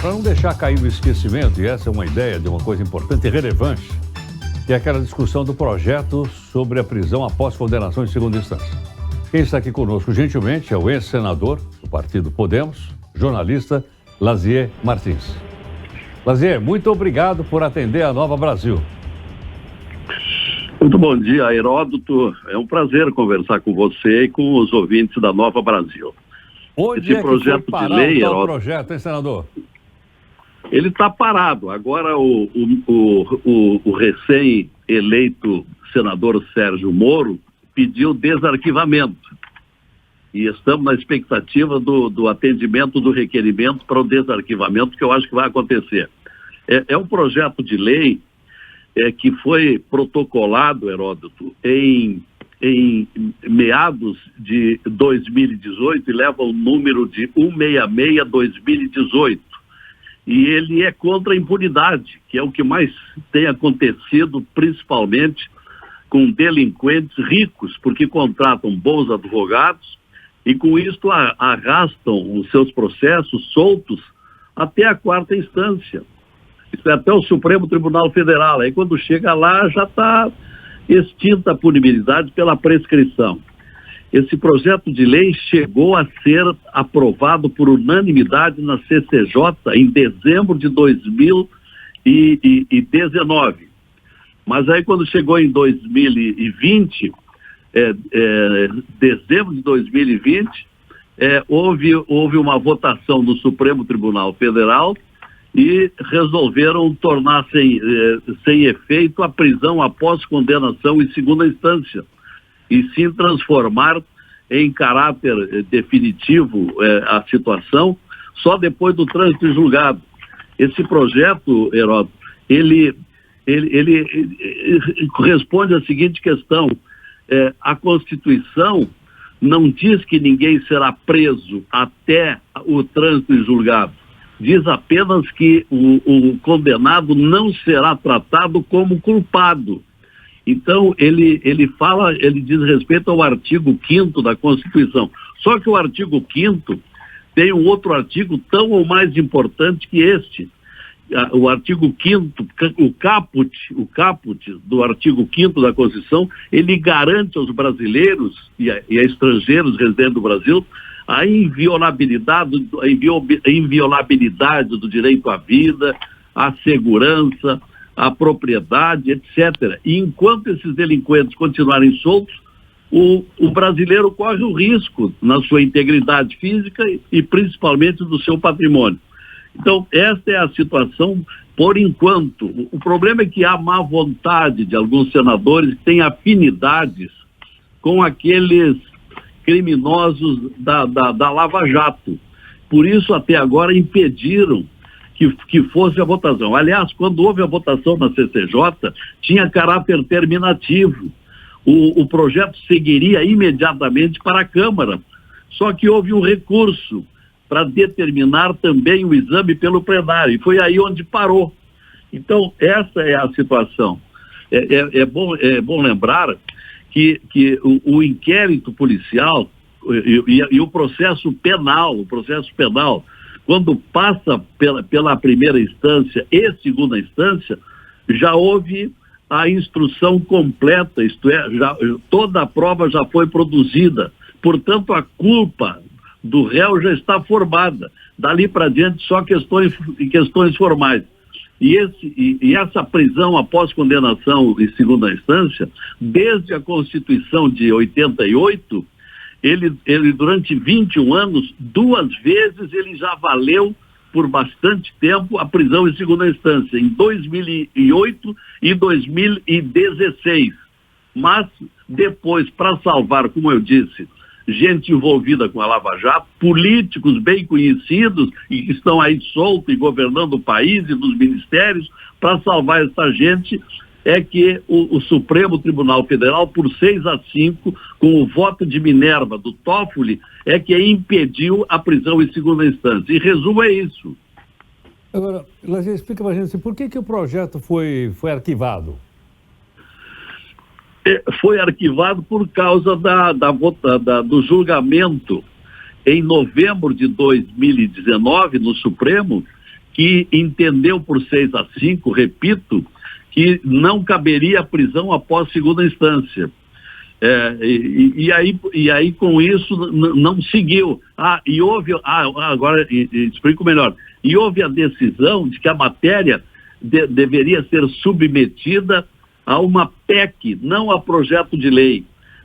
Para não deixar cair no esquecimento, e essa é uma ideia de uma coisa importante e relevante, que é aquela discussão do projeto sobre a prisão após condenação em segunda instância. Quem está aqui conosco, gentilmente, é o ex-senador do partido Podemos, jornalista Lazier Martins. Lazier, muito obrigado por atender a Nova Brasil. Muito bom dia, Heródoto. É um prazer conversar com você e com os ouvintes da Nova Brasil. Onde é que foi parar o tal projeto, hein, senador? Ele está parado. Agora o recém-eleito senador Sérgio Moro pediu desarquivamento. E estamos na expectativa do atendimento do requerimento para o desarquivamento, que eu acho que vai acontecer. É um projeto de lei que foi protocolado, Heródoto, em meados de 2018 e leva o número de 166/2018. E ele é contra a impunidade, que é o que mais tem acontecido, principalmente com delinquentes ricos, porque contratam bons advogados e com isso arrastam os seus processos soltos até a quarta instância. Isso é até o Supremo Tribunal Federal. Aí quando chega lá já está extinta a punibilidade pela prescrição. Esse projeto de lei chegou a ser aprovado por unanimidade na CCJ em dezembro de 2019. Mas aí quando chegou em 2020, dezembro de 2020, houve uma votação do Supremo Tribunal Federal e resolveram tornar sem efeito a prisão após condenação em segunda instância e sim transformar em caráter definitivo a situação só depois do trânsito em julgado. Esse projeto, Heródoto, ele responde à seguinte questão: a Constituição não diz que ninguém será preso até o trânsito em julgado. Diz apenas que o condenado não será tratado como culpado. Então, ele diz respeito ao artigo 5º da Constituição. Só que o artigo 5º tem um outro artigo tão ou mais importante que este. O artigo 5º, o caput do artigo 5º da Constituição, ele garante aos brasileiros e a estrangeiros residentes do Brasil a inviolabilidade do direito à vida, à segurança, à propriedade, etc. E enquanto esses delinquentes continuarem soltos, o brasileiro corre o risco na sua integridade física e principalmente do seu patrimônio. Então, esta é a situação por enquanto. O problema é que há má vontade de alguns senadores que têm afinidades com aqueles criminosos da Lava Jato. Por isso, até agora, impediram que fosse a votação. Aliás, quando houve a votação na CCJ, tinha caráter terminativo. O projeto seguiria imediatamente para a Câmara. Só que houve um recurso para determinar também o exame pelo plenário. E foi aí onde parou. Então, essa é a situação. É bom lembrar que o inquérito policial e o processo penal, quando passa pela primeira instância e segunda instância, já houve a instrução completa, isto é, toda a prova já foi produzida. Portanto, a culpa do réu já está formada. Dali para diante, só questões formais. E essa prisão após condenação em segunda instância, desde a Constituição de 88, ele durante 21 anos, 2 vezes ele já valeu por bastante tempo a prisão em segunda instância, em 2008 e 2016. Mas depois, para salvar, como eu disse, gente envolvida com a Lava Jato, políticos bem conhecidos e que estão aí soltos e governando o país e nos ministérios, para salvar essa gente, é que o Supremo Tribunal Federal, por 6-5, com o voto de Minerva do Toffoli, é que impediu a prisão em segunda instância. Em resumo, é isso. Agora, Lazier, explica para a gente por que o projeto foi arquivado? Foi arquivado por causa do julgamento em novembro de 2019 no Supremo, que entendeu por 6-5, repito, que não caberia a prisão após segunda instância. E aí com isso não seguiu. E houve, agora explico melhor, e houve a decisão de que a matéria deveria ser submetida a uma PEC, não a projeto de lei,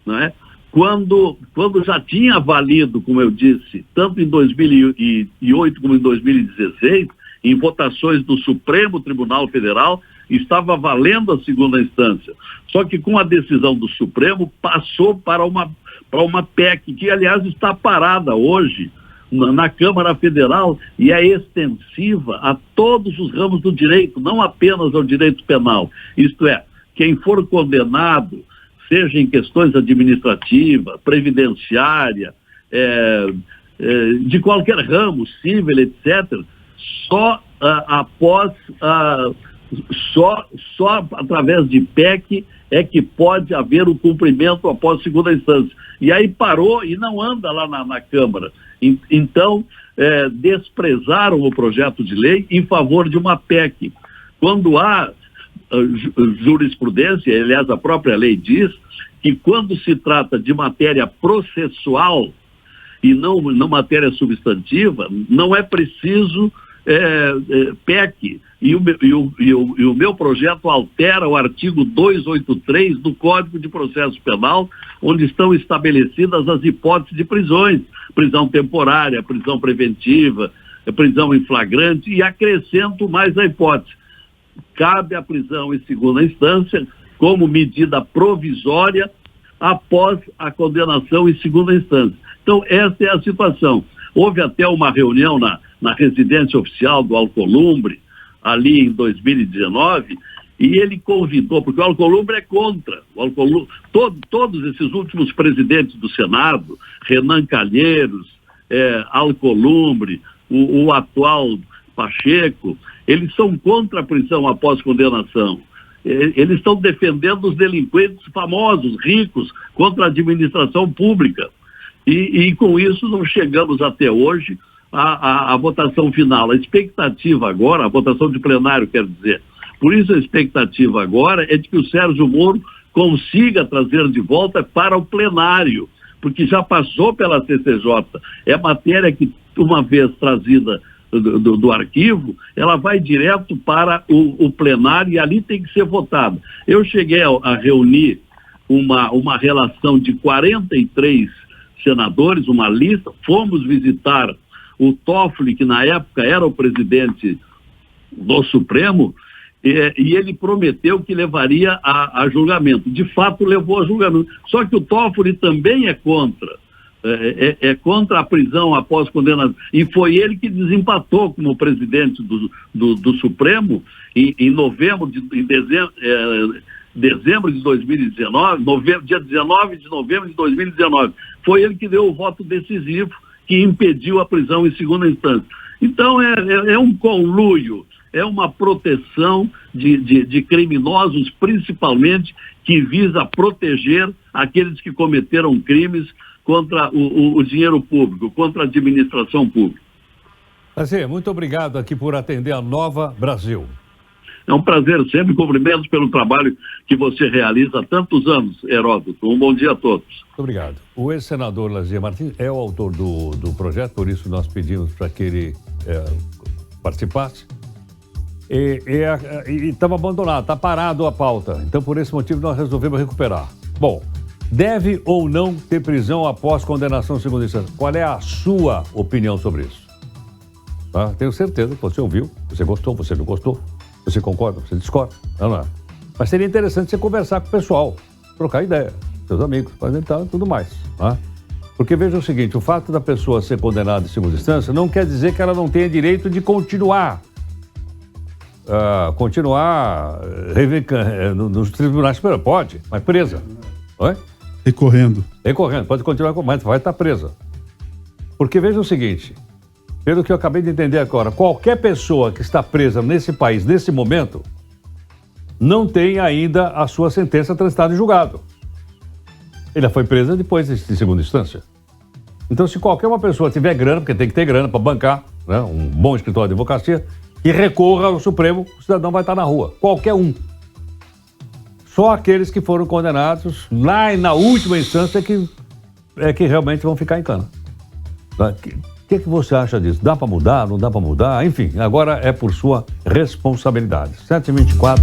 não é? Quando já tinha valido, como eu disse, tanto em 2008 como em 2016, em votações do Supremo Tribunal Federal, estava valendo a segunda instância. Só que com a decisão do Supremo, passou para uma PEC, que aliás está parada hoje na Câmara Federal e é extensiva a todos os ramos do direito, não apenas ao direito penal. Isto é, quem for condenado, seja em questões administrativas, previdenciária, de qualquer ramo, civil, etc., só através de PEC é que pode haver o cumprimento após segunda instância. E aí parou e não anda lá na Câmara. Então, desprezaram o projeto de lei em favor de uma PEC. Quando há jurisprudência, aliás, a própria lei diz que quando se trata de matéria processual e não matéria substantiva, não é preciso PEC. E o meu projeto altera o artigo 283 do Código de Processo Penal, onde estão estabelecidas as hipóteses de prisões, prisão temporária, prisão preventiva, prisão em flagrante, e acrescento mais a hipótese. Cabe a prisão em segunda instância como medida provisória após a condenação em segunda instância. Então, essa é a situação. Houve até uma reunião na residência oficial do Alcolumbre, ali em 2019, e ele convidou, porque o Alcolumbre é contra. Todos esses últimos presidentes do Senado, Renan Calheiros, Alcolumbre, o atual Pacheco, eles são contra a prisão após condenação. Eles estão defendendo os delinquentes famosos, ricos, contra a administração pública. E com isso não chegamos até hoje à votação final. A expectativa agora, a votação de plenário, quer dizer, por isso a expectativa agora é de que o Sérgio Moro consiga trazer de volta para o plenário, porque já passou pela CCJ. É matéria que, uma vez trazida do arquivo, ela vai direto para o plenário e ali tem que ser votada. Eu cheguei a reunir uma relação de 43 senadores, uma lista, fomos visitar o Toffoli, que na época era o presidente do Supremo, e ele prometeu que levaria a julgamento. De fato, levou a julgamento. Só que o Toffoli também é contra. É contra a prisão após condenação. E foi ele que desempatou como presidente do Supremo em dezembro de 2019, dia 19 de novembro de 2019. Foi ele que deu o voto decisivo que impediu a prisão em segunda instância. Então é um conluio, é uma proteção de criminosos, principalmente, que visa proteger aqueles que cometeram crimes contra o dinheiro público, contra a administração pública. Prazer, muito obrigado aqui por atender a Nova Brasil. É um prazer, sempre cumprimentos pelo trabalho que você realiza há tantos anos, Heródoto. Um bom dia a todos. Muito obrigado. O ex-senador Lazier Martins é o autor do projeto, por isso nós pedimos para que ele participasse. E estava abandonado, está parado a pauta. Então, por esse motivo, nós resolvemos recuperar. Bom, deve ou não ter prisão após condenação em segunda instância? Qual é a sua opinião sobre isso? Tá? Tenho certeza que você ouviu, você gostou, você não gostou. Você concorda, você discorda? Não é? Mas seria interessante você conversar com o pessoal, trocar ideia, seus amigos, apresentar e tudo mais. Né? Porque veja o seguinte, o fato da pessoa ser condenada em segunda instância não quer dizer que ela não tenha direito de continuar nos tribunais. Pode, mas presa. Oi? Recorrendo, pode continuar, mas vai estar presa. Porque veja o seguinte... Pelo que eu acabei de entender agora, qualquer pessoa que está presa nesse país, nesse momento, não tem ainda a sua sentença transitada em julgado. Ele foi presa depois de segunda instância. Então, se qualquer uma pessoa tiver grana, porque tem que ter grana para bancar, né, um bom escritório de advocacia, que recorra ao Supremo, o cidadão vai estar na rua. Qualquer um. Só aqueles que foram condenados lá na última instância que realmente vão ficar em cana. O que você acha disso? Dá para mudar? Não dá para mudar? Enfim, agora é por sua responsabilidade. 7h24.